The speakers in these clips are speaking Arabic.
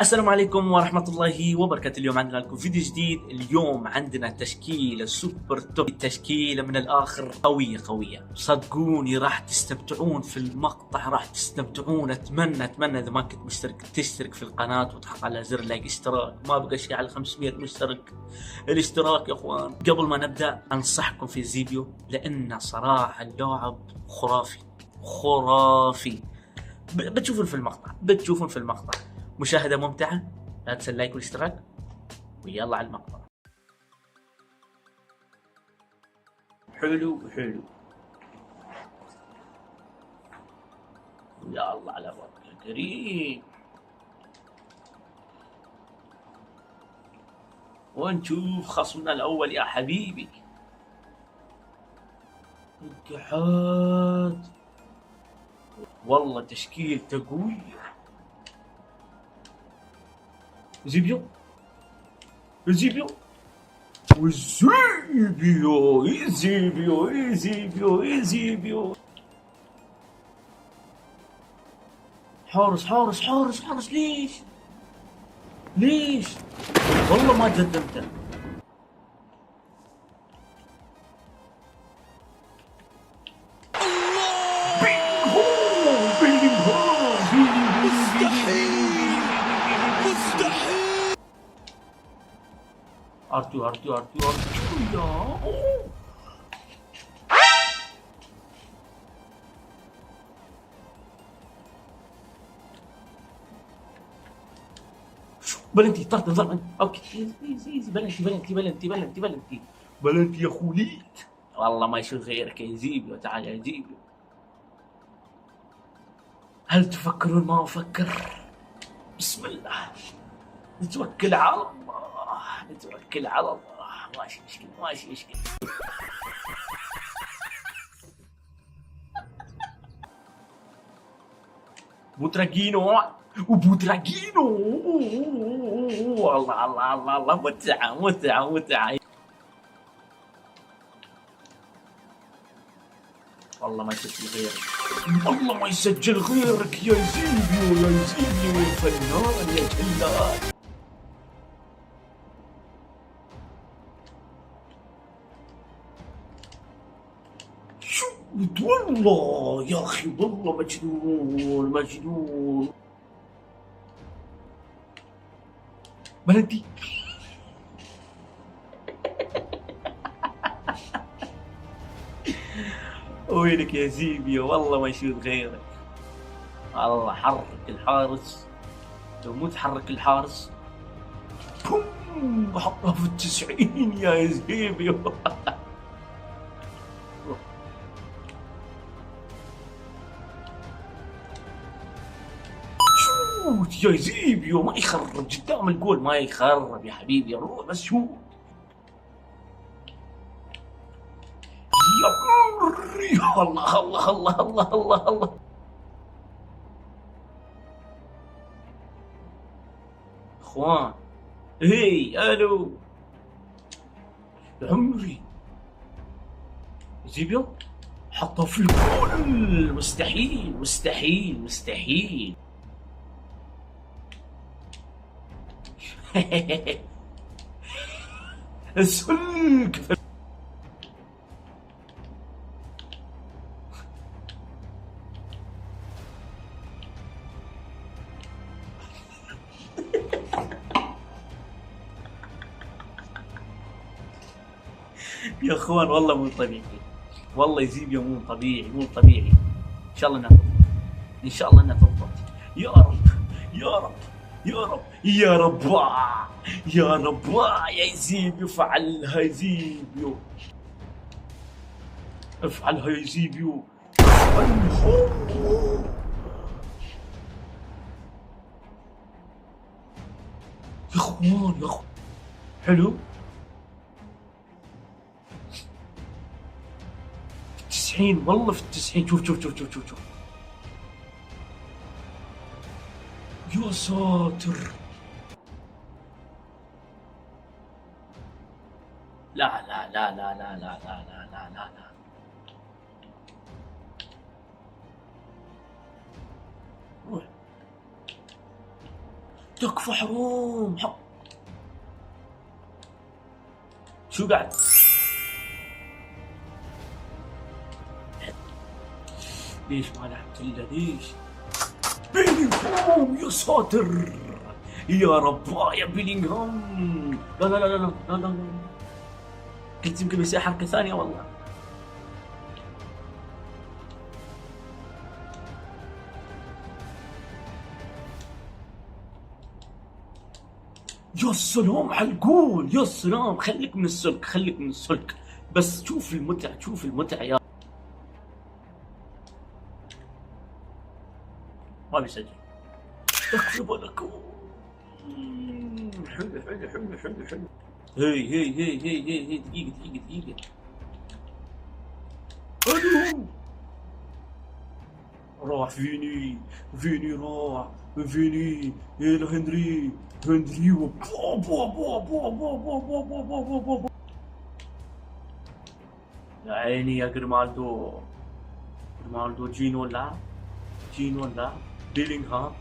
السلام عليكم ورحمة الله وبركاته. اليوم عندنا لكم فيديو جديد. اليوم عندنا تشكيلة سوبر توب، تشكيلة من الآخر قوية. صدقوني راح تستمتعون في المقطع، راح تستمتعون. أتمنى إذا ما كنت مشترك تشترك في القناة وتحط على زر لايك اشتراك. ما بقى شيء على 500 مشترك. الاشتراك يا اخوان. قبل ما نبدأ أنصحكم في زيبيو، لأن صراحة اللعب خرافي. بتشوفون في المقطع مشاهدة ممتعة. لا تنسى اللايك والاشتراك، ويلا على المقطع. حلو. يلا على بركة الكريم، ونشوف خصمنا الأول يا حبيبي. اتحاد، والله تشكيلته قوية. زيبيو والزيبيو. حارس. ليش والله ما قدمته. ارتو يا بلنتي طرد نظام. اوكي ايزي بلنتي يا خوليت. والله ما يشوف غيرك يا زيبيو. تعال يا زيبيو. هل تفكرون ما افكر؟ بسم الله، نتوكل على الله. ماشي مشكلة. بوتراجينو. الله متعة. والله ما يسجل غيرك. والله ما يسجل غيرك يا زيبيو الفنان يا جلاد. شو والله يا اخي، والله مجنون. بلدي وينك يا زيبيو؟ والله ما يشوف غيرك. الله حرك الحارس. لو مو تحرك الحارس بوم حطها في 90 يا زيبيو. شوت يا زيبيو، ما يخرب قدام الجول، ما يخرب يا حبيبي. روح بس شوت يا عمري. الله. اخوان، هي الو يا عمري. زيبيو حطها في الجول. مستحيل. السلك. يا اخوان والله مو طبيعي. والله يزيبيو مو طبيعي. ان شاء الله انها تضبط. يا رب يا يزيبيو. افعلها يا زيبيو. يا اخوان حلو. 90 والله في 90. شوف يا ساتر. لا. روح تكفى حروم شو قاعد؟ ليش ما لعبت الا ليش؟ بيلينغهام يا ساتر يا رب يا بيلينغهام. لا لا لا لا لا لا لا، قلت يمكن بيصير حركة ثانية والله. يا سلام على الجول، يا سلام. خليك من السلك، خليك من السلك، بس شوف المتعة، شوف المتعة يا. ما بيسجل. اكفي بالك. حلو حلو حلو حلو حلو. هي دقيقة دقيقة دقيقة. الو. راح فيني، فيني راح، فيني يلا هنري، هنري بوا بوا بوا بوا بوا بوا بوا بوا بوا بوا بوا. يا عيني يا جريمالدو، جريمالدو. جينو لا، جينو لا، بيلينغهام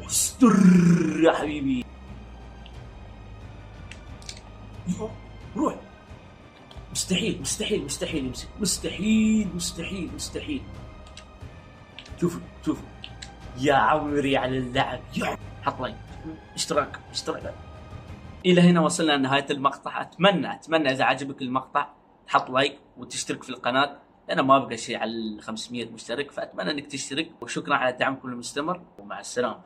مستر يا حبيبي. روح. مستحيل مستحيل مستحيل يمسك، مستحيل مستحيل مستحيل. شوف شوف يا عمري على اللعب يا. حط لايك، اشتراك اشتراك. الى هنا وصلنا لنهاية المقطع. اتمنى اذا عجبك المقطع تحط لايك وتشترك في القناة، لأن ما بقى شيء على 500 مشترك، فأتمنى أنك تشترك. وشكرا على دعمكم المستمر، ومع السلامة.